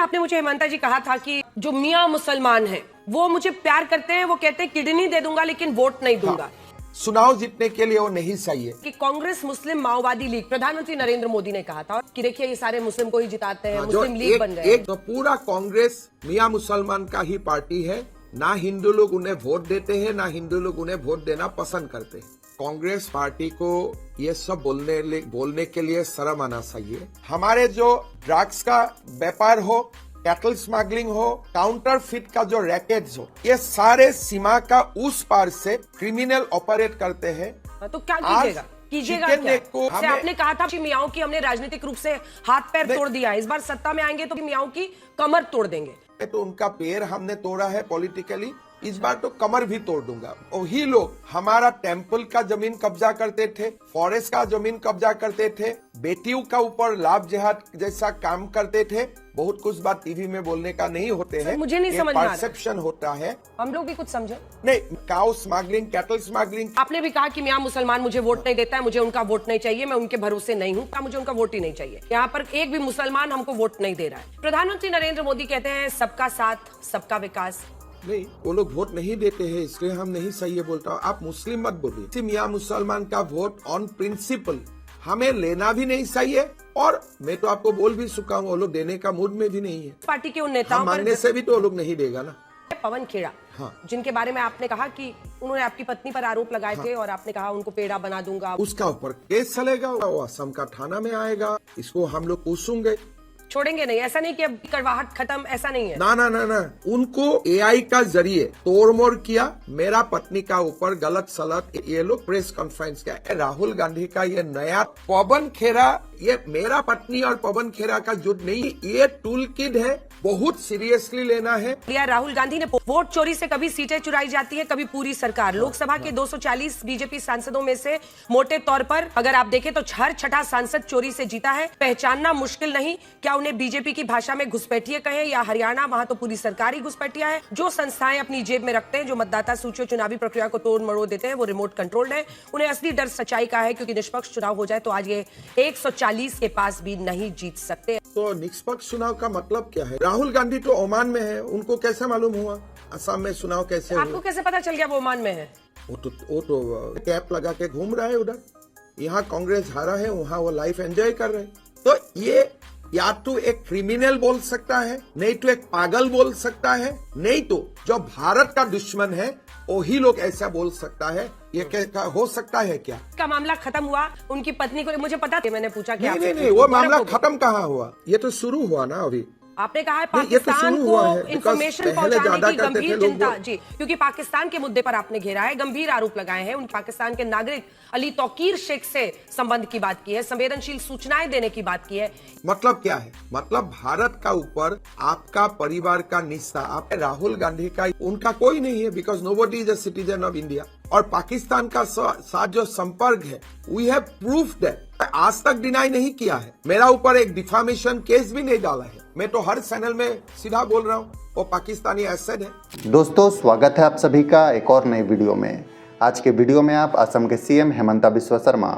आपने मुझे हेमंता जी कहा था कि जो मियाँ मुसलमान हैं वो मुझे प्यार करते हैं, वो कहते हैं किडनी दे दूंगा लेकिन वोट नहीं दूंगा। चुनाव जीतने के लिए वो नहीं चाहिए कि कांग्रेस मुस्लिम माओवादी लीग, प्रधानमंत्री नरेंद्र मोदी ने कहा था कि देखिए ये सारे मुस्लिम को ही जिताते हैं, मुस्लिम लीग बन गए। तो पूरा कांग्रेस मियाँ मुसलमान का ही पार्टी है। ना हिंदू लोग उन्हें वोट देते हैं, ना हिंदू लोग उन्हें वोट देना पसंद करते हैं। कांग्रेस पार्टी को ये सब बोलने के लिए शर्म आना चाहिए। हमारे जो ड्रग्स का व्यापार हो, कैटल स्मगलिंग हो, काउंटरफिट का जो रैकेट्स हो, ये सारे सीमा का उस पार से क्रिमिनल ऑपरेट करते हैं। तो क्या कीजिएगा? क्या? आपने कहा था कि मियाओं की हमने राजनीतिक रूप से हाथ पैर तोड़ दिया है, इस बार सत्ता में आएंगे तो मियाओं की कमर तोड़ देंगे। तो उनका पैर हमने तोड़ा है पॉलिटिकली, इस बार तो कमर भी तोड़ दूंगा। वही लोग हमारा टेम्पल का जमीन कब्जा करते थे, फॉरेस्ट का जमीन कब्जा करते थे, बेटियों का ऊपर लाभ जिहाद जैसा काम करते थे। बहुत कुछ बात टीवी में बोलने का नहीं होते हैं, मुझे नहीं समझ में आ रहा। परसेप्शन होता है, हम लोग भी कुछ समझे नहीं। Cow smuggling, cattle smuggling. आपने भी कहा कि मियाँ मुसलमान मुझे वोट नहीं देता है, मुझे उनका वोट नहीं चाहिए, मैं उनके भरोसे नहीं हूँ, मुझे उनका वोट ही नहीं चाहिए। यहाँ पर एक भी मुसलमान हमको वोट नहीं दे रहा है। प्रधानमंत्री नरेंद्र मोदी कहते हैं सबका साथ सबका विकास। नहीं, वो लोग वोट नहीं देते हैं, इसलिए हम नहीं सही बोलता हूँ। आप मुस्लिम मत बोलिए। मियाँ मुसलमान का वोट ऑन प्रिंसिपल हमें लेना भी नहीं चाहिए, और मैं तो आपको बोल भी चुका हूँ, वो लोग देने का मूड में भी नहीं है। पार्टी के उन नेताओं मांगने से भी तो वो लोग नहीं देगा ना। पवन खेड़ा, हाँ, जिनके बारे में आपने कहा कि उन्होंने आपकी पत्नी पर आरोप लगाए थे और आपने कहा उनको पेड़ा बना दूंगा, उसका ऊपर केस चलेगा, वो असम का थाना में आएगा, इसको हम लोग पूछेंगे। छोड़ेंगे नहीं, ऐसा नहीं कि अब कड़वाहट खत्म, ऐसा नहीं है। ना ना ना ना, उनको एआई का जरिए तोड़मोड़ किया, मेरा पत्नी का ऊपर गलत सलत, ये लोग प्रेस कॉन्फ्रेंस किया। राहुल गांधी का ये नया पवन खेरा, ये मेरा पत्नी और पवन खेरा का जुट नहीं, ये टूल किट है, बहुत सीरियसली लेना है। राहुल गांधी ने वोट चोरी से कभी सीटें चुराई जाती है, कभी पूरी सरकार। लोकसभा के 240 बीजेपी सांसदों में से मोटे तौर पर अगर आप देखें तो हर छठा सांसद चोरी से जीता है। पहचानना मुश्किल नहीं, क्या उन्हें बीजेपी की भाषा में घुसपैठिए कहें या हरियाणा, वहां तो पूरी सरकार ही घुसपैठिया है। जो संस्थाएं अपनी जेब में रखते हैं, जो मतदाता सूची और चुनावी प्रक्रिया को तोड़ मरोड़ देते हैं, वो रिमोट कंट्रोल्ड है। उन्हें असली डर सच्चाई का है, क्योंकि निष्पक्ष चुनाव हो जाए तो आज ये 140 के पास भी नहीं जीत सकते। तो निष्पक्ष चुनाव का मतलब क्या है? राहुल गांधी तो ओमान में है, उनको कैसे मालूम हुआ असम में चुनाव कैसे हुआ? आपको कैसे पता चल गया वो ओमान में है? वो तो कैप लगा के घूम रहा है उधर। यहाँ कांग्रेस हारा है, वहाँ वो लाइफ एंजॉय कर रहे हैं। तो ये या तो एक क्रिमिनल बोल सकता है, नहीं तो एक पागल बोल सकता है, नहीं तो जो भारत का दुश्मन है वही लोग ऐसा बोल सकता है। ये क्या हो सकता है? क्या का मामला खत्म हुआ? उनकी पत्नी को मुझे पता था, मैंने पूछा कि नहीं, वो मामला खत्म कहाँ हुआ? ये तो शुरू हुआ ना अभी। आपने कहा है पाकिस्तान को इंफॉर्मेशन पहुंचाने की गंभीर चिंता, जी, क्योंकि पाकिस्तान के मुद्दे पर आपने घेरा है, गंभीर आरोप लगाए हैं। उन पाकिस्तान के नागरिक अली तौकीर शेख से संबंध की बात की है, संवेदनशील सूचनाएं देने की बात की है। मतलब क्या है? मतलब भारत का ऊपर आपका परिवार का निष्ठा, आप राहुल गांधी का, उनका कोई नहीं है, because nobody is a citizen of India. और पाकिस्तान का साथ जो संपर्क है, वी हैव प्रूफ दैट। आज तक डिनाई नहीं किया है, मेरा ऊपर एक डिफामेशन केस भी नहीं डाला है। मैं तो हर चैनल में सीधा बोल रहा हूँ, वो पाकिस्तानी एसेड है। दोस्तों, स्वागत है आप सभी का एक और नई वीडियो में। आज के वीडियो में आप असम के सीएम हेमंता बिस्वा शर्मा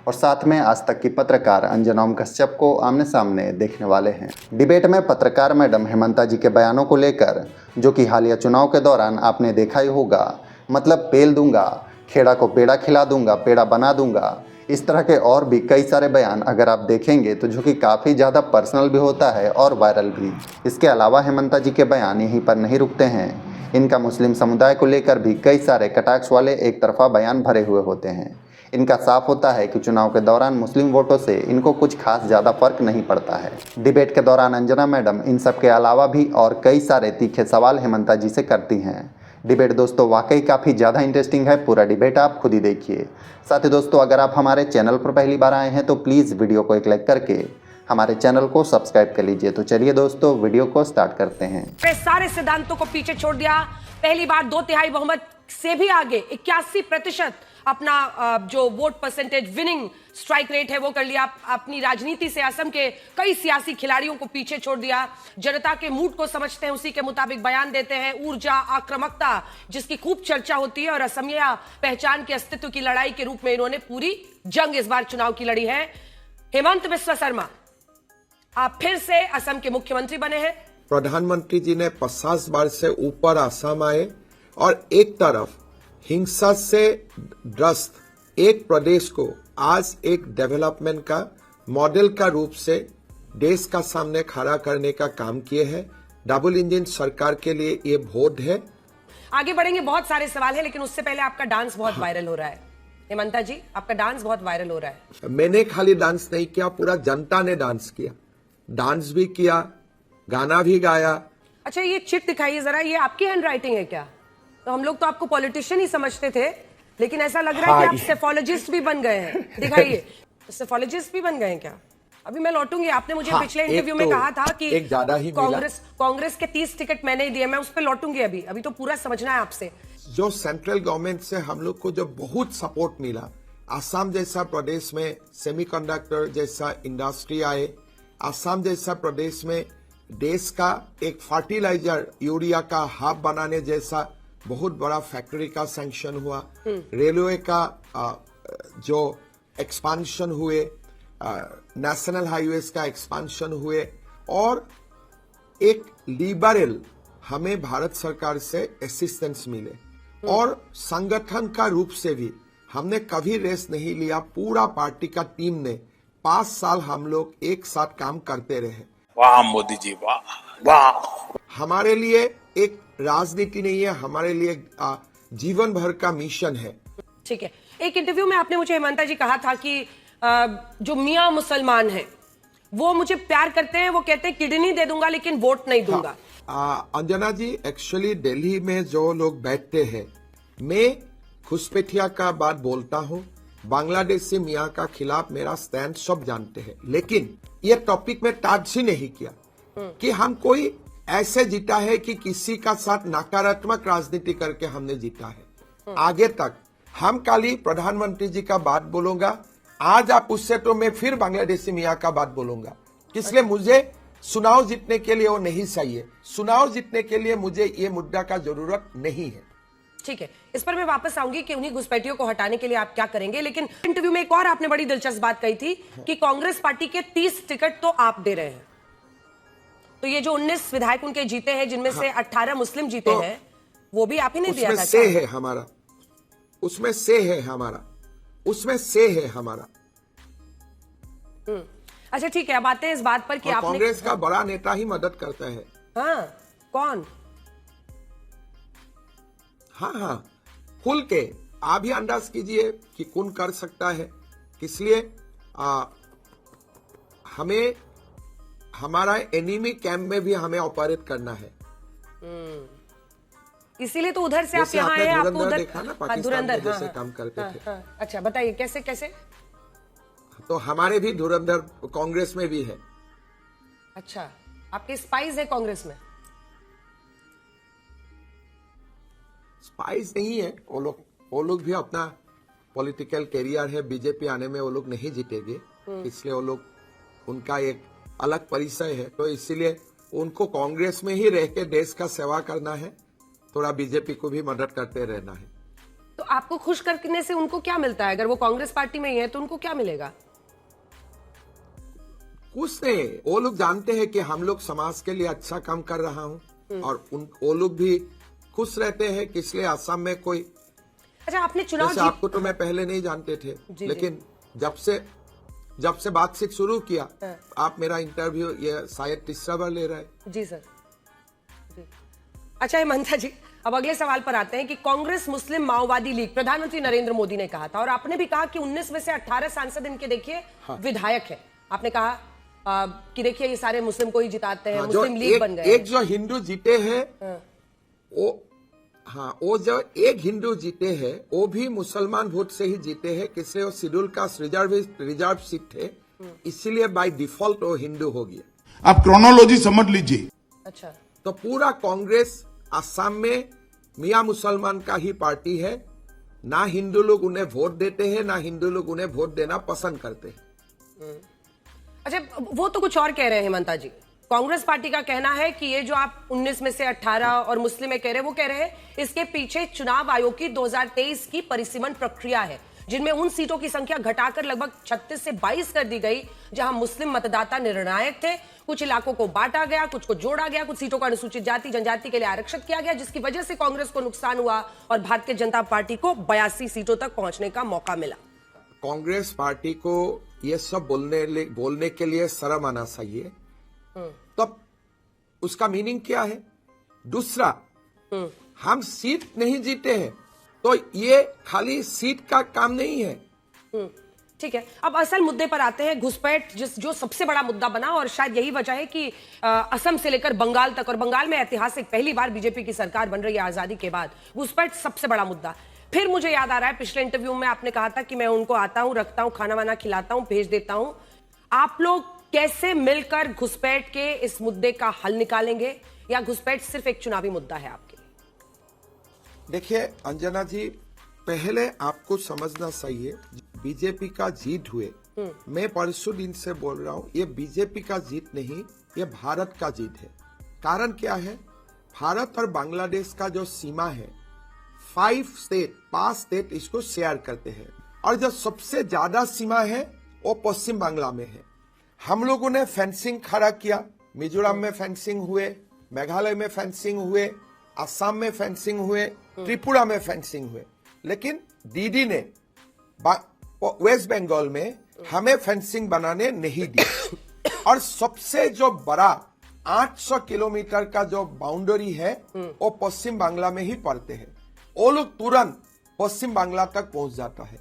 और साथ में आज तक की पत्रकार अंजनोम कश्यप को आमने सामने देखने वाले हैं। डिबेट में पत्रकार मैडम हेमंता जी के बयानों को लेकर, जो कि हालिया चुनाव के दौरान आपने देखा ही होगा, मतलब पेल दूंगा, खेड़ा को पेड़ा खिला दूंगा, पेड़ा बना दूंगा, इस तरह के और भी कई सारे बयान अगर आप देखेंगे तो जो कि काफ़ी ज़्यादा पर्सनल भी होता है और वायरल भी। इसके अलावा हेमंता जी के बयान यहीं पर नहीं रुकते हैं, इनका मुस्लिम समुदाय को लेकर भी कई सारे कटाक्ष वाले एक तरफा बयान भरे हुए होते हैं। इनका साफ होता है कि चुनाव के दौरान मुस्लिम वोटों से इनको कुछ खास ज़्यादा फर्क नहीं पड़ता है। डिबेट के दौरान अंजना मैडम इन सब के अलावा भी और कई सारे तीखे सवाल हेमंता जी से करती हैं। डिबेट दोस्तों वाकई काफ़ी ज़्यादा इंटरेस्टिंग है, पूरा डिबेट आप खुद ही देखिए। साथ ही दोस्तों, अगर आप हमारे चैनल पर पहली बार आए हैं तो प्लीज़ वीडियो को एक लाइक करके हमारे चैनल को सब्सक्राइब कर लीजिए। तो चलिए दोस्तों, वीडियो को स्टार्ट करते हैं। सारे सिद्धांतों को पीछे छोड़ दिया, पहली बार 2/3 बहुमत से भी आगे 81% अपना जो vote percentage winning strike rate है वो कर लिया। अपनी राजनीति से असम के कई सियासी खिलाड़ियों को पीछे छोड़ दिया। जनता के मूड को समझते हैं, उसी के मुताबिक बयान देते हैं। ऊर्जा, आक्रामकता जिसकी खूब चर्चा होती है, और असमिया पहचान के अस्तित्व की लड़ाई के रूप में इन्होंने पूरी जंग इस बार चुनाव की लड़ी है। हेमंत बिस्वा शर्मा आप फिर से असम के मुख्यमंत्री बने हैं। प्रधानमंत्री जी ने 50 बार से ऊपर असम आए और एक तरफ हिंसा से ग्रस्त एक प्रदेश को आज एक डेवलपमेंट का मॉडल का रूप से देश का सामने खड़ा करने का काम किए हैं। डबल इंजन सरकार के लिए ये वोट है। आगे बढ़ेंगे, बहुत सारे सवाल है, लेकिन उससे पहले आपका डांस बहुत वायरल हो रहा है। हेमंता जी, आपका डांस बहुत वायरल हो रहा है। मैंने खाली डांस नहीं किया, पूरा जनता ने डांस किया। डांस भी किया, गाना भी गाया। अच्छा, ये चिट दिखाइए जरा, ये आपकी हैंड राइटिंग है क्या? तो हम लोग तो आपको पॉलिटिशियन ही समझते थे, लेकिन ऐसा लग रहा है कि आप सेफोलॉजिस्ट भी बन गए हैं। दिखाइए, सेफोलॉजिस्ट भी बन गए हैं क्या? अभी मैं लौटूंगी। आपने मुझे पिछले इंटरव्यू में कहा था कि एक ज्यादा ही कांग्रेस के 30 टिकट मैंने ही दिए। मैं उस पर लौटूंगी। अभी तो पूरा समझना है आपसे। जो सेंट्रल गवर्नमेंट से हम लोग को जो बहुत सपोर्ट मिला, असम जैसा प्रदेश में सेमीकंडक्टर जैसा इंडस्ट्री आए, असम जैसा प्रदेश में देश का एक फर्टिलाइजर यूरिया का हब बनाने जैसा बहुत बड़ा फैक्ट्री का सैंक्शन हुआ, रेलवे का जो एक्सपांशन हुए, नेशनल हाईवेज का एक्सपांशन हुए, और एक लिबरल हमें भारत सरकार से असिस्टेंस मिले, और संगठन का रूप से भी हमने कभी रेस्ट नहीं लिया। पूरा पार्टी का टीम ने 5 साल हम लोग एक साथ काम करते रहे। वाह मोदी जी, वाह वाह। हमारे लिए एक राजनीति नहीं है, हमारे लिए जीवन भर का मिशन है। ठीक है। एक इंटरव्यू में आपने मुझे, हेमंता जी, कहा था कि जो मियां मुसलमान हैं वो मुझे प्यार करते हैं, वो कहते हैं किडनी दे दूंगा लेकिन वोट नहीं दूंगा। अंजना जी, एक्चुअली दिल्ली में जो लोग बैठते हैं, मैं घुसपैठिया का बात बोलता हूँ, बांग्लादेशी मियाँ का खिलाफ मेरा स्टैंड सब जानते हैं, लेकिन ये टॉपिक में टच ही नहीं किया कि हम कोई ऐसे जीता है कि किसी का साथ नकारात्मक राजनीति करके हमने जीता है। आगे तक हम खाली प्रधानमंत्री जी का बात बोलूंगा। आज आप उससे तो मैं फिर बांग्लादेशी मियाँ का बात बोलूंगा, इसलिए मुझे चुनाव जीतने के लिए वो नहीं चाहिए। चुनाव जीतने के लिए मुझे ये मुद्दा का जरूरत नहीं है। ठीक है, इस पर मैं वापस आऊंगी कि उन्हीं घुसपैठियों को हटाने के लिए आप क्या करेंगे, लेकिन इंटरव्यू में एक और आपने बड़ी दिलचस्प बात कही थी कि कांग्रेस पार्टी के 30 टिकट तो आप दे रहे हैं। तो ये जो 19 विधायक उनके जीते हैं, जिनमें से 18 मुस्लिम जीते हैं, वो भी आप ही ने दिया था? उसमें से है हमारा, उसमें से है हमारा, उसमें से है हमारा। अच्छा ठीक है, अब आते हैं इस बात पर कि आपने, कांग्रेस का बड़ा नेता ही मदद करता है। हाँ, कौन? हाँ, खुल के आप भी अंदाज कीजिए कि कौन कर सकता है। इसलिए हमें हमारा एनिमी कैंप में भी हमें ऑपरेट करना है। इसीलिए तो उधर से आप यहाँ आए। आपको उधर देखा ना, पाकिस्तान में जैसे काम करते थे। अच्छा बताइए, कैसे कैसे? तो हमारे भी धुरंधर कांग्रेस में भी है। अच्छा, आपके स्पाइस है कांग्रेस में? स्पाइस नहीं है, वो लोग भी अपना पॉलिटिकल कैरियर है। बीजेपी आने में वो लोग नहीं जीतेंगे, इसलिए वो लोग, उनका एक अलग परिचय है, तो इसीलिए उनको कांग्रेस में ही रह के देश का सेवा करना है, थोड़ा बीजेपी को भी मदद करते रहना है। तो आपको खुश करने से उनको क्या मिलता है? अगर वो कांग्रेस पार्टी में ही है तो उनको क्या मिलेगा? कुछ नहीं, वो लोग जानते हैं कि हम लोग समाज के लिए अच्छा काम कर रहा हूँ, और वो लोग भी खुश रहते हैं कि इसलिए असम में कोई, अच्छा आपने चुनाव आपको तो मैं पहले नहीं जानते थे, लेकिन जब से बातचीत शुरू किया, आप मेरा इंटरव्यू ये शायद तीसरा बार ले रहे हैं। जी सर, जी। अच्छा हेमंता जी, अब अगले सवाल पर आते हैं कि कांग्रेस मुस्लिम माओवादी लीग, प्रधानमंत्री नरेंद्र मोदी ने कहा था, और आपने भी कहा कि 19 में से 18 सांसद इनके देखिए विधायक है। आपने कहा कि देखिए ये सारे मुस्लिम को ही जिताते हैं, मुस्लिम लीग बन गए। एक जो हिंदू जीते हैं, वो जो एक हिंदू जीते हैं, वो भी मुसलमान वोट से ही जीते हैं, किससे वो शेड्यूल कास्ट रिजर्व सीट थे, इसीलिए बाय डिफॉल्ट वो हिंदू हो गया। आप क्रोनोलॉजी समझ लीजिए। अच्छा, तो पूरा कांग्रेस असम में मियां मुसलमान का ही पार्टी है। ना हिंदू लोग उन्हें वोट देते हैं, ना हिंदू लोग उन्हें वोट देना पसंद करते हैं। अच्छा वो तो कुछ और कह रहे हैं हेमंता जी। कांग्रेस पार्टी का कहना है कि ये जो आप 19 में से 18 और मुस्लिम में कह रहे हैं, वो कह रहे हैं इसके पीछे चुनाव आयोग की 2023 की परिसीमन प्रक्रिया है। जिनमें उन सीटों की संख्या घटाकर लगभग 36 से 22 कर दी गई जहां मुस्लिम मतदाता निर्णायक थे। कुछ इलाकों को बांटा गया, कुछ को जोड़ा गया, कुछ सीटों को अनुसूचित जाति जनजाति के लिए आरक्षित किया गया, जिसकी वजह से कांग्रेस को नुकसान हुआ और भारतीय जनता पार्टी को 82 सीटों तक पहुंचने का मौका मिला। कांग्रेस पार्टी को ये सब बोलने के लिए शर्म आना चाहिए। तब उसका मीनिंग क्या है? दूसरा, हम सीट नहीं जीते हैं तो ये खाली सीट का काम नहीं है। ठीक है, अब असल मुद्दे पर आते हैं। घुसपैठ जो सबसे बड़ा मुद्दा बना और शायद यही वजह है कि असम से लेकर बंगाल तक, और बंगाल में ऐतिहासिक पहली बार बीजेपी की सरकार बन रही है आजादी के बाद, घुसपैठ सबसे बड़ा मुद्दा। फिर मुझे याद आ रहा है पिछले इंटरव्यू में आपने कहा था कि मैं उनको आता हूं, रखता हूं, खाना वाना खिलाता हूं, भेज देता हूं। आप लोग कैसे मिलकर घुसपैठ के इस मुद्दे का हल निकालेंगे, या घुसपैठ सिर्फ एक चुनावी मुद्दा है आपके? देखिए अंजना जी, पहले आपको समझना चाहिए बीजेपी का जीत हुए। मैं परसों दिन से बोल रहा हूं, ये बीजेपी का जीत नहीं, ये भारत का जीत है। कारण क्या है? भारत और बांग्लादेश का जो सीमा है, 5 स्टेट इसको शेयर करते हैं, और जो सबसे ज्यादा सीमा है वो पश्चिम बांग्ला में है। हम लोगों ने फेंसिंग खड़ा किया, मिजोरम में फेंसिंग हुए, मेघालय में फेंसिंग हुए, असम में फेंसिंग हुए, त्रिपुरा में फेंसिंग हुए, लेकिन दीदी ने वेस्ट बंगाल में हमें फेंसिंग बनाने नहीं दी। और सबसे जो बड़ा 800 किलोमीटर का जो बाउंड्री है वो पश्चिम बांग्ला में ही पड़ते हैं। वो लोग तुरंत पश्चिम बांग्ला तक पहुंच जाता है।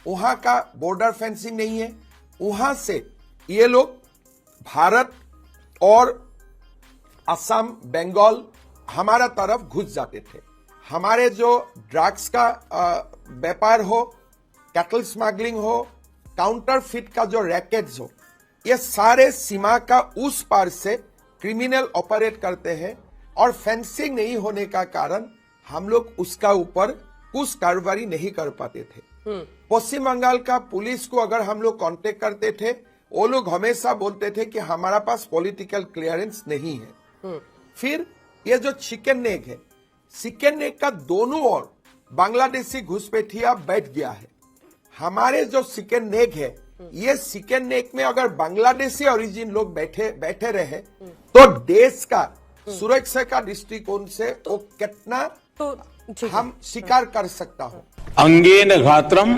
वहां का बॉर्डर फेंसिंग नहीं है। वहां से ये लोग भारत और असम, बंगाल हमारा तरफ घुस जाते थे। हमारे जो ड्रग्स का व्यापार हो, कैटल स्मगलिंग हो, काउंटरफिट का जो रैकेट्स हो, ये सारे सीमा का उस पार से क्रिमिनल ऑपरेट करते हैं। और फेंसिंग नहीं होने का कारण हम लोग उसका ऊपर कुछ कार्रवाई नहीं कर पाते थे। पश्चिम बंगाल का पुलिस को अगर हम लोग कांटेक्ट करते थे, वो लोग हमेशा बोलते थे कि हमारा पास पॉलिटिकल क्लियरेंस नहीं है। फिर ये जो चिकन नेक है, चिकन नेक का दोनों ओर बांग्लादेशी घुसपैठिया बैठ गया है। हमारे जो चिकन नेक है, ये चिकन नेक में अगर बांग्लादेशी ओरिजिन लोग बैठे रहे तो देश का सुरक्षा का दृष्टिकोण से वो कितना तो हम स्वीकार कर सकता हूँ। अंगेन घात्रम।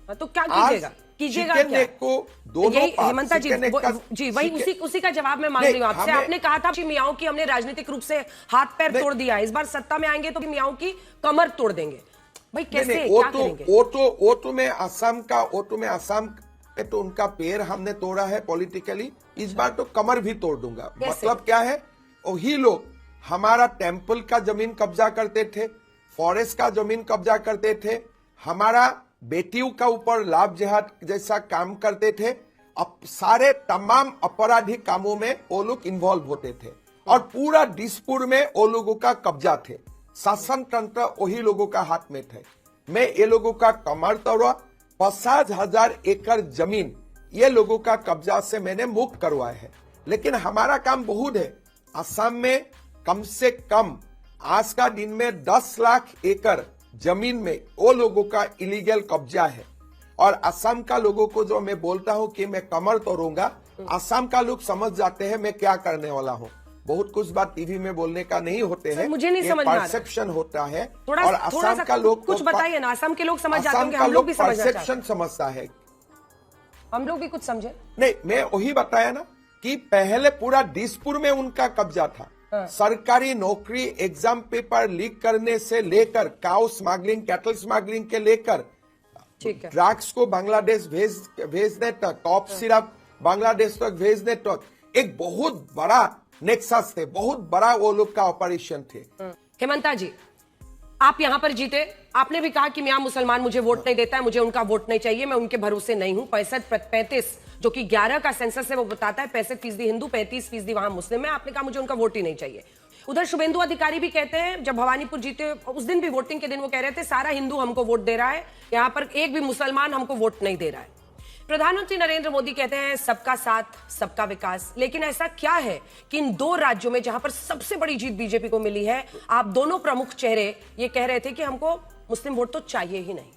तो क्या कीजिएगा? चिकन नेक को दोनों हेमंता जी, वही उसी का जवाब मैं मांग रही हूँ आपसे। आपने कहा था कि मियाओं की हमने राजनीतिक रूप से हाथ पैर तोड़ दिया, इस बार सत्ता में आएंगे तो मियाओं की कमर तोड़ देंगे। भाई कैसे, क्या करेंगे? वो तो मैं असम पे तो उनका पैर हमने तोड़ा है पॉलिटिकली, इस बार तो कमर भी तोड़ दूंगा। मतलब क्या है? वही लोग हमारा टेम्पल का जमीन कब्जा करते थे, फॉरेस्ट का जमीन कब्जा करते थे, हमारा बेटियों का ऊपर लाभ जिहाद जैसा काम करते थे। अब सारे तमाम आपराधिक कामों में वो लोग इन्वॉल्व होते थे और पूरा दिसपुर में वो लोगों का कब्जा थे। शासन तंत्र वही लोगों का हाथ में थे। मैं ये लोगों का कमर तोड़ा, 50,000 एकड़ जमीन ये लोगों का कब्जा से मैंने मुक्त करवाया है। लेकिन हमारा काम बहुत है। असम में कम से कम आज का दिन में 10 लाख एकड़ जमीन में वो लोगों का इलीगल कब्जा है। और असम का लोगों को जो मैं बोलता हूं कि मैं कमर तोड़ूंगा, असम का लोग समझ जाते हैं मैं क्या करने वाला हूं। बहुत कुछ बात टीवी में बोलने का नहीं होते हैं, मुझे नहीं समझ में आ रहा। परसेप्शन होता है। और असम का लोग कुछ बताइए ना, असम के लोग समझ जाते हैं, हम लोग भी समझना चाहते हैं। परसेप्शन समझता है, हम लोग भी कुछ समझे नहीं। मैं वही बताया ना कि पहले पूरा दिसपुर में उनका कब्जा था। सरकारी नौकरी, एग्जाम पेपर लीक करने से लेकर काउ स्मगलिंग, कैटल स्मगलिंग के लेकर ड्रग्स को बांग्लादेश भेजने तक, कॉप सिरप बांग्लादेश तक भेजने तक एक बहुत बड़ा नेक्सस थे, बहुत बड़ा वो लोग का ऑपरेशन थे। हेमंता जी, आप यहां पर जीते, आपने भी कहा कि मियां मुसलमान मुझे वोट नहीं देता है, मुझे उनका वोट नहीं चाहिए, मैं उनके भरोसे नहीं हूं। 65-35 जो कि 11 का सेंसस है वो बताता है 65% हिंदू, 35% वहां मुस्लिम है। आपने कहा मुझे उनका वोट ही नहीं चाहिए। उधर शुभेंदु अधिकारी भी कहते हैं, जब भवानीपुर जीते उस दिन भी वोटिंग के दिन वो कह रहे थे सारा हिंदू हमको वोट दे रहा है, यहां पर एक भी मुसलमान हमको वोट नहीं दे रहा है। प्रधानमंत्री नरेंद्र मोदी कहते हैं सबका साथ सबका विकास, लेकिन ऐसा क्या है कि इन 2 राज्यों में जहां पर सबसे बड़ी जीत बीजेपी को मिली है, आप दोनों प्रमुख चेहरे ये कह रहे थे कि हमको मुस्लिम वोट तो चाहिए ही नहीं?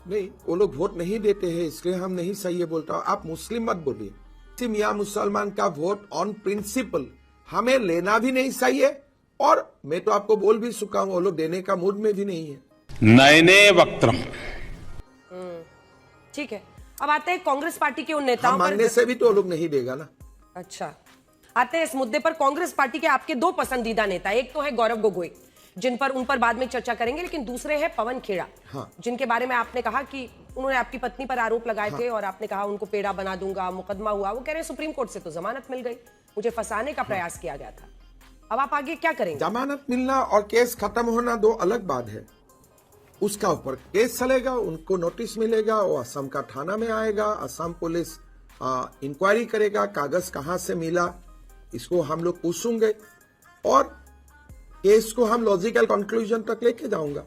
नहीं, वो लोग वोट नहीं देते हैं, इसलिए हम नहीं सही है बोलता हूँ। आप मुस्लिम मत बोलिए। मियाँ मुसलमान का वोट ऑन प्रिंसिपल हमें लेना भी नहीं सही है, और मैं तो आपको बोल भी चुका हूँ वो लोग देने का मूड में भी नहीं है। नयने वक्त्रम। ठीक है, अब आते हैं कांग्रेस पार्टी के उन नेताओं हम पर। मांगने से भी तो वो लोग नहीं देगा ना। अच्छा, आते हैं इस मुद्दे पर। कांग्रेस पार्टी के आपके दो पसंदीदा नेता, एक तो है गौरव गोगोई, उन पर बाद में चर्चा करेंगे, लेकिन दूसरे हैं पवन खेड़ा। हाँ। जिनके बारे में आपने कहा कि उन्होंने आपकी पत्नी पर आरोप लगाए थे और आपने कहा उनको पेड़ा बना दूंगा, मुकदमा हुआ। वो कह रहे हैं सुप्रीम कोर्ट से तो जमानत मिल गई, मुझे फंसाने का प्रयास किया गया था। अब आप आगे क्या करेंगे? जमानत मिलना और केस खत्म होना दो अलग बात है। उसका ऊपर केस चलेगा, उनको नोटिस मिलेगा, वो असम का थाना में आएगा, असम पुलिस इंक्वायरी करेगा, कागज कहां से मिला इसको हम लोग पूछेंगे, और केस को हम लॉजिकल कंक्लूजन तक लेके जाऊंगा।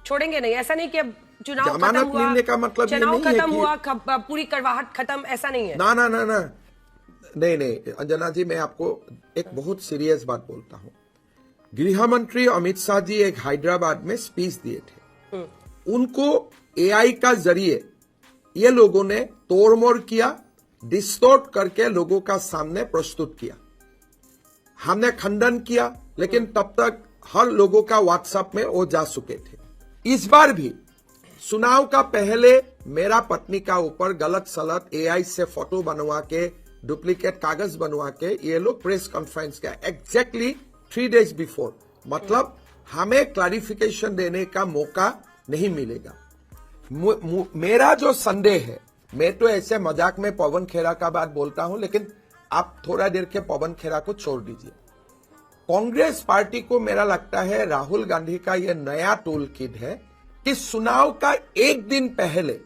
छोड़ेंगे नहीं, ऐसा नहीं कि अब चुनाव खत्म जमानत हुआ, मिलने का मतलब ये चुनाव नहीं है खत्म कि- हुआ, पूरी कड़वाहट खत्म, ऐसा नहीं है। ना ना ना ना, नहीं अंजना जी, मैं आपको एक बहुत सीरियस बात बोलता हूं। गृह मंत्री अमित शाह जी एक हैदराबाद में स्पीच दिए थे। उनको एआई का जरिए ये लोगों ने तोड़मोड़ किया, डिस्टोर्ट करके लोगों का सामने प्रस्तुत किया। हमने खंडन किया, लेकिन तब तक हर लोगों का व्हाट्सएप में वो जा चुके थे। इस बार भी चुनाव का पहले मेरा पत्नी का ऊपर गलत सलत एआई से फोटो बनवा के, डुप्लीकेट कागज बनवा के ये लोग प्रेस कॉन्फ्रेंस किया एग्जैक्टली 3 days बिफोर। मतलब हमें क्लैरिफिकेशन देने का मौका नहीं मिलेगा। मेरा जो संदेह है, मैं तो ऐसे मजाक में पवन खेड़ा का बात बोलता हूं, लेकिन आप थोड़ा देर के पवन खेड़ा को छोड़ दीजिए। कांग्रेस पार्टी को मेरा लगता है राहुल गांधी का यह नया टूल किट है कि चुनाव का एक दिन पहले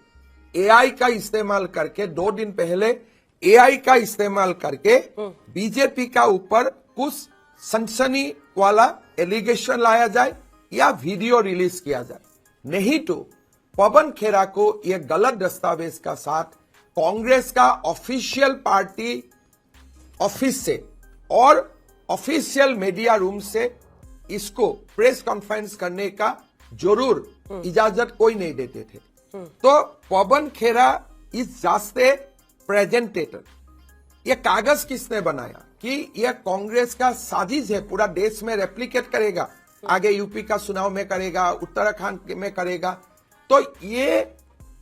एआई का इस्तेमाल करके, 2 दिन पहले एआई का इस्तेमाल करके बीजेपी का ऊपर कुछ सनसनी वाला एलिगेशन लाया जाए या वीडियो रिलीज किया जाए। नहीं तो पवन खेड़ा को यह गलत दस्तावेज का साथ कांग्रेस का ऑफिशियल पार्टी ऑफिस से और ऑफिशियल मीडिया रूम से इसको प्रेस कॉन्फ्रेंस करने का जरूर इजाजत कोई नहीं देते थे। तो पवन खेड़ा इस जास्ते प्रेजेंटेटर, ये कागज किसने बनाया कि यह कांग्रेस का साजिश है, पूरा देश में रेप्लिकेट करेगा, आगे यूपी का चुनाव में करेगा, उत्तराखंड में करेगा। तो ये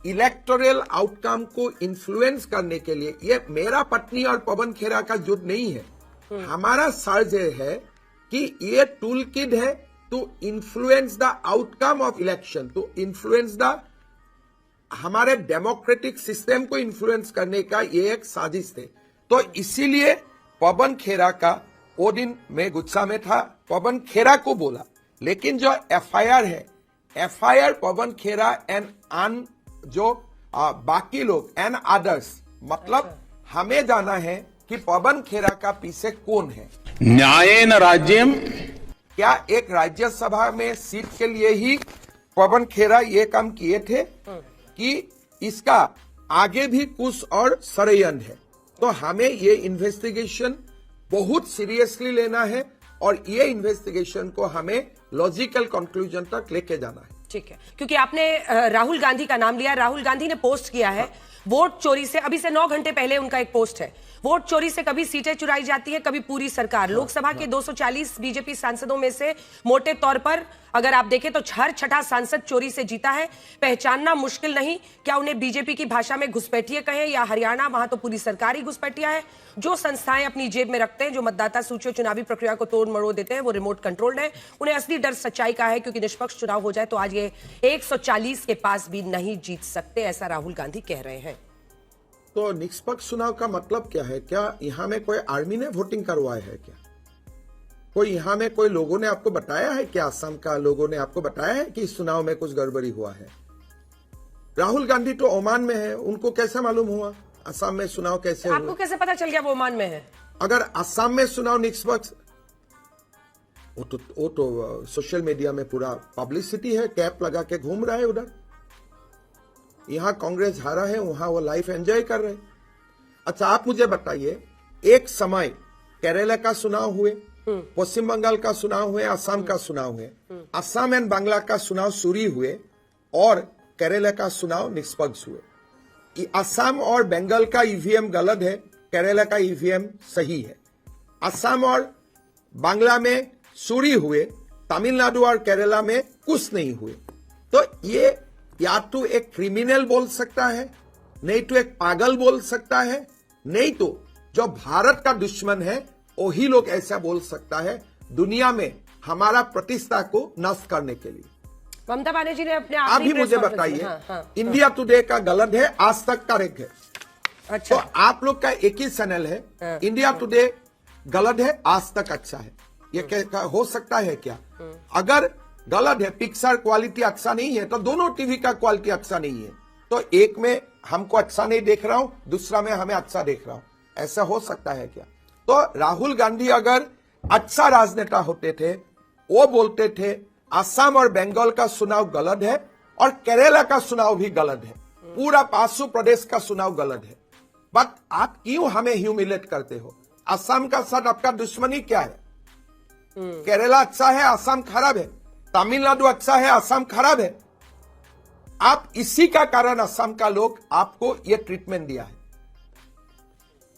इलेक्टोरल आउटकम को इन्फ्लुएंस करने के लिए, ये मेरा पत्नी और पवन खेड़ा का युद्ध नहीं है। हमारा सर्ज है कि ये टूल किट है to influence the outcome of election, to influence the हमारे डेमोक्रेटिक सिस्टम को इन्फ्लुएंस करने का ये एक साजिश थे। तो इसीलिए पवन खेड़ा का वो दिन मैं गुस्सा में था, पवन खेड़ा को बोला, लेकिन जो एफआईआर है, एफआईआर पवन खेड़ा एंड जो बाकी लोग एंड अदर्स, मतलब हमें जाना है कि पवन खेड़ा का पीछे कौन है। न्यायेन राज्यम। क्या एक राज्यसभा में सीट के लिए ही पवन खेड़ा ये काम किए थे कि इसका आगे भी कुछ और षड्यंत्र है? तो हमें ये इन्वेस्टिगेशन बहुत सीरियसली लेना है और ये इन्वेस्टिगेशन को हमें लॉजिकल कंक्लूजन तक लेके जाना है। ठीक है, क्योंकि आपने राहुल गांधी का नाम लिया। राहुल गांधी ने पोस्ट किया है वोट चोरी से, अभी से 9 घंटे पहले उनका एक पोस्ट है, वोट चोरी से कभी सीटें चुराई जाती है, कभी पूरी सरकार। लोकसभा के 240 बीजेपी सांसदों में से मोटे तौर पर अगर आप देखें तो हर छठा सांसद चोरी से जीता है। पहचानना मुश्किल नहीं, क्या उन्हें बीजेपी की भाषा में घुसपैठिए कहें या हरियाणा, वहां तो पूरी सरकार ही घुसपैठिया है। जो संस्थाएं अपनी जेब में रखते हैं, जो मतदाता सूची और चुनावी प्रक्रिया को तोड़ मरोड़ देते हैं, वो रिमोट कंट्रोल्ड है। उन्हें असली डर सच्चाई का है, क्योंकि निष्पक्ष चुनाव हो जाए तो आज ये 140 के पास भी नहीं जीत सकते, ऐसा राहुल गांधी कह रहे हैं। तो निष्पक्ष चुनाव का मतलब क्या है? क्या यहाँ में कोई आर्मी ने वोटिंग करवाया है क्या? कोई यहाँ में कोई लोगों ने आपको बताया है क्या? असम का लोगों ने आपको बताया है कि इस चुनाव में कुछ गड़बड़ी हुआ है? राहुल गांधी तो ओमान में है, उनको कैसे मालूम हुआ असम में चुनाव कैसे आपको हुआ? कैसे पता चल गया वो ओमान में है? अगर असम में चुनाव निष्पक्ष, वो तो सोशल मीडिया में पूरा पब्लिसिटी है, कैप लगा के घूम रहा है उधर। यहां कांग्रेस हारा है, वहां वो लाइफ एंजॉय कर रहे हैं। अच्छा, आप मुझे बताइए, एक समय केरला का चुनाव हुए, पश्चिम बंगाल का चुनाव हुए, असम का चुनाव हुए, असम एंड बांग्ला का चुनाव शुरू हुए और केरला का चुनाव निष्पक्ष हुए। असम और बंगाल का ईवीएम गलत है, केरला का ईवीएम सही है। असम और बांग्ला में चोरी हुए, तमिलनाडु और केरला में कुछ नहीं हुए। तो ये या तो एक क्रिमिनल बोल सकता है, नहीं तो एक पागल बोल सकता है, नहीं तो जो भारत का दुश्मन है वही लोग ऐसा बोल सकता है दुनिया में हमारा प्रतिष्ठा को नष्ट करने के लिए। ममता बनर्जी ने अपने आप ही मुझे बताइए, इंडिया टुडे का गलत है, आज तक करेक्ट है। अच्छा, तो आप लोग का एक ही चैनल है, इंडिया टुडे गलत है, आज तक अच्छा है, ये हो सकता है क्या? अगर गलत है, पिक्चर क्वालिटी अच्छा नहीं है, तो दोनों टीवी का क्वालिटी अच्छा नहीं है। तो एक में हमको अच्छा नहीं देख रहा हूं, दूसरा में हमें अच्छा देख रहा हूं, ऐसा हो सकता है क्या? तो राहुल गांधी अगर अच्छा राजनेता होते थे, वो बोलते थे असम और बंगाल का चुनाव गलत है और केरला का चुनाव भी गलत है, पूरा पासु प्रदेश का चुनाव गलत है। बट आप क्यों हमें ह्यूमिलेट करते हो? असम का साथ आपका दुश्मनी क्या है? केरला अच्छा है, असम खराब है, तमिलनाडु अच्छा है, असम खराब है। आप इसी का कारण असम का लोग आपको ये ट्रीटमेंट दिया है।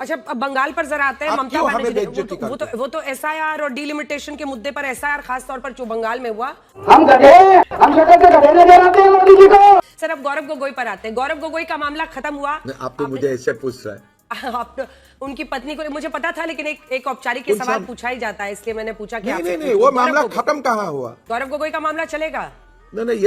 अच्छा, अब बंगाल पर जरा आते हैं। आप ममता क्यों हमें बनर्जी ने बेइज्जती करते हो? वो तो एसआईआर और डिलिमिटेशन के मुद्दे पर एसआईआर खास तौर पर जो बंगाल में हुआ, हम गधे, हम शक्ल के गधे नजर आते हैं मोदी जी को। सर अब गौरव गोगोई पर आते हैं। गौरव गोगोई का मामला खत्म हुआ। आप तो मुझे ऐसे पूछ रहे हैं। आप तो उनकी पत्नी को मुझे पता था, लेकिन एक औपचारिक के सवाल पूछा ही जाता है, इसलिए मैंने पूछा कि नहीं नहीं, वो मामला खत्म कहाँ हुआ? गौरव गोगोई का मामला चलेगा? नहीं,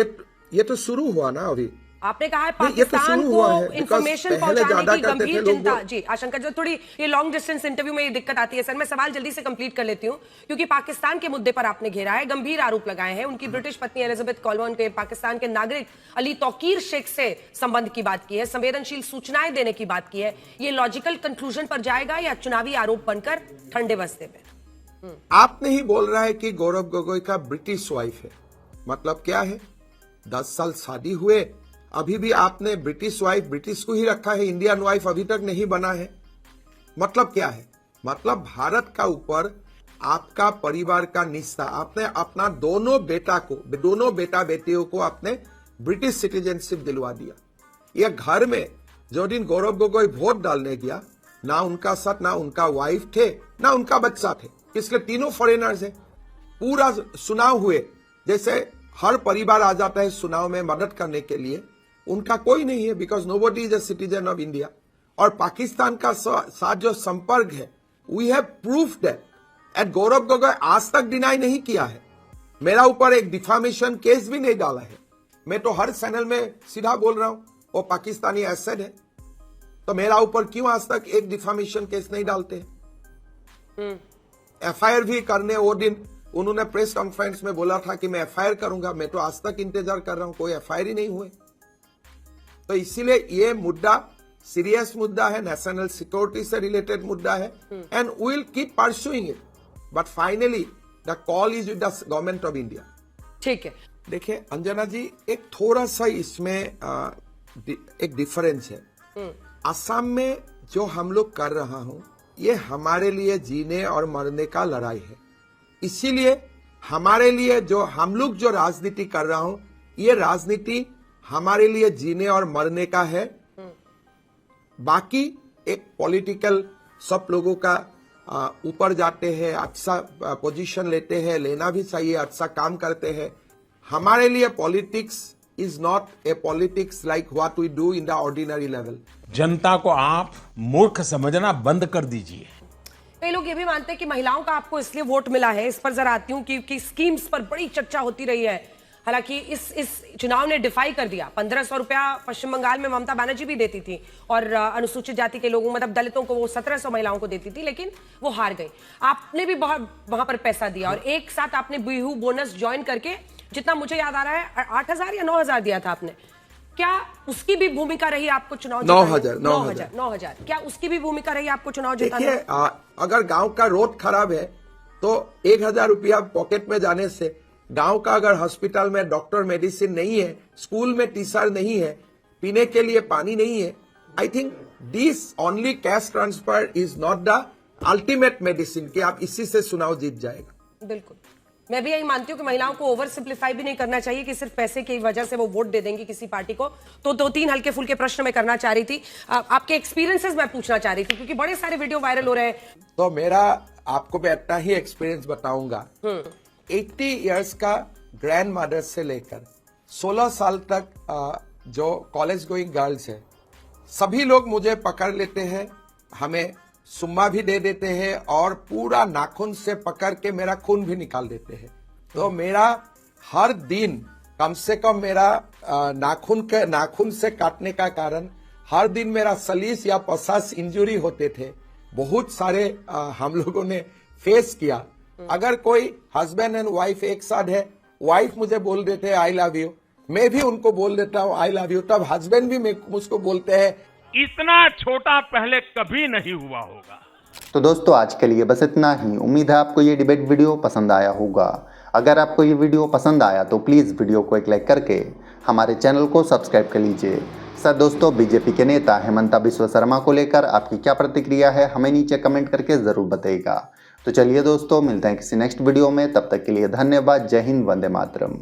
ये तो शुरू हुआ ना अभी। आपने कहा है ये तो पाकिस्तान शुरू हुआ को है, इंफॉर्मेशन because पहले पहुंचाने ज्यादा की करते थे गंभीर लोग चिंता। वो। जी, आशंका जो थोड़ी ये लॉन्ग डिस्टेंस इंटरव्यू में ये दिक्कत आती है। सर मैं सवाल जल्दी से कंप्लीट कर लेती हूँ, क्योंकि पाकिस्तान के मुद्दे पर आपने घेरा है, गंभीर आरोप लगाए हैं। उनकी ब्रिटिश पत्नी एलिजाबेथ कॉलवन के पाकिस्तान के नागरिक अली तौकीर शेख से संबंध की बात की है, संवेदनशील सूचनाएं देने की बात की है। ये लॉजिकल कंक्लूजन पर जाएगा या चुनावी आरोप बनकर ठंडे बस्ते में? आप नहीं बोल रहा है कि गौरव गोगोई का ब्रिटिश वाइफ है, मतलब क्या है? 10 साल शादी हुए, अभी भी आपने ब्रिटिश वाइफ ब्रिटिश को ही रखा है, इंडियन वाइफ अभी तक नहीं बना है। मतलब क्या है? मतलब भारत का ऊपर आपका परिवार का निष्ठा, आपने अपना दोनों बेटा बेटियों को आपने ब्रिटिश सिटीजनशिप दिलवा दिया। ये घर में जो दिन गौरव गोगोई वोट डालने गया, ना उनका साथ, ना उनका वाइफ थे, ना उनका बच्चा थे, इसलिए तीनों फॉरेनर्स है। पूरा चुनाव हुए, जैसे हर परिवार आ जाता है चुनाव में मदद करने के लिए, उनका कोई नहीं है, because nobody is a citizen of India. और पाकिस्तान का साथ जो संपर्क है, we have proof that. And Gaurav Gogoi आज तक डिनाई नहीं किया है। मेरा ऊपर एक डिफामेशन केस भी नहीं डाला है। मैं तो हर चैनल में सीधा बोल रहा हूं वो पाकिस्तानी एसेट है, तो मेरा ऊपर क्यों आज तक एक डिफामेशन केस नहीं डालते? एफआईआर भी करने, वो दिन उन्होंने प्रेस कॉन्फ्रेंस में बोला था कि मैं एफआईआर करूंगा, मैं तो आज तक इंतजार कर रहा हूं, कोई एफआईआर ही नहीं हुए। तो इसीलिए ये मुद्दा सीरियस मुद्दा है, नेशनल सिक्योरिटी से रिलेटेड मुद्दा है, and we will keep pursuing it, but finally the call is with the government of India. ठीक है, देखिए अंजना जी, एक थोड़ा सा इसमें एक डिफरेंस है। असम में जो हम लोग कर रहा हूं, ये हमारे लिए जीने और मरने का लड़ाई है। इसीलिए हमारे लिए जो हम लोग जो राजनीति कर रहा हूं, ये राजनीति हमारे लिए जीने और मरने का है। बाकी एक पॉलिटिकल सब लोगों का ऊपर जाते हैं, अच्छा पोजीशन लेते हैं, लेना भी चाहिए, अच्छा काम करते हैं। हमारे लिए politics is not a politics like what we do in the ordinary level. जनता को आप मूर्ख समझना बंद कर दीजिए। कई लोग ये भी मानते हैं कि महिलाओं का आपको इसलिए वोट मिला है। इस पर जरा आती हूँ कि स्कीम्स पर बड़ी चर्चा होती रही है। हालांकि इस चुनाव ने डिफाई कर दिया। 1500 रुपया पश्चिम बंगाल में ममता बनर्जी भी देती थी, और अनुसूचित जाति के लोगों, मतलब दलितों को वो 1700 महिलाओं को देती थी, लेकिन वो हार गई। आपने भी वहां पर पैसा दिया, और एक साथ आपने बिहू बोनस ज्वाइन करके, जितना मुझे याद आ रहा है 8000 या 9000 दिया था आपने। क्या उसकी भी भूमिका रही आपको चुनाव? 9000। क्या उसकी भी भूमिका रही आपको चुनाव जिताने? देखिए, अगर गांव का रोड खराब है तो 1000 रुपया पॉकेट में जाने से, गांव का अगर हॉस्पिटल में डॉक्टर मेडिसिन नहीं है, स्कूल में टीचर नहीं है, पीने के लिए पानी नहीं है, I think this only cash transfer is not the ultimate medicine कि आप इसी से चुनाव जीत जाएगा। बिल्कुल। मैं भी यही मानती हूँ कि महिलाओं को ओवर सिंप्लीफाई भी नहीं करना चाहिए कि सिर्फ पैसे की वजह से वो वोट दे देंगी किसी पार्टी को। तो 2-3 हल्के फुल्के प्रश्न मैं करना चाह रही थी, आपके एक्सपीरियंसेस मैं पूछना चाह रही थी, क्योंकि बड़े सारे वीडियो वायरल हो रहे हैं। तो मेरा आपको मैं इतना ही एक्सपीरियंस बताऊंगा। 80 इयर्स का ग्रैंड मदर से लेकर 16 साल तक जो कॉलेज गोइंग गर्ल्स है, सभी लोग मुझे पकड़ लेते हैं, हमें सुम्मा भी दे देते हैं और पूरा नाखून से पकड़ के मेरा खून भी निकाल देते हैं। तो मेरा हर दिन कम से कम मेरा नाखून से काटने का कारण हर दिन मेरा सलीस या पसास इंजुरी होते थे। बहुत सारे हम लोगों ने फेस किया। अगर कोई हस्बैंड एंड वाइफ एक साथ है, वाइफ मुझे बोल देते हैं आई लव यू, मैं भी उनको बोल देता हूँ आई लव यू, तब हस्बैंड भी मुझको बोलते हैं इतना छोटा पहले कभी नहीं हुआ होगा। तो दोस्तों आज के लिए बस इतना ही। उम्मीद है आपको ये डिबेट वीडियो पसंद आया होगा। अगर आपको ये वीडियो पसंद आया तो प्लीज़ वीडियो को एक लाइक करके हमारे चैनल को सब्सक्राइब कर लीजिए। सर दोस्तों, बीजेपी के नेता हेमंता बिस्वा शर्मा को लेकर आपकी क्या प्रतिक्रिया है हमें नीचे कमेंट करके ज़रूर बताइएगा। तो चलिए दोस्तों, मिलते हैं किसी नेक्स्ट वीडियो में। तब तक के लिए धन्यवाद। जय हिंद, वंदे मातरम।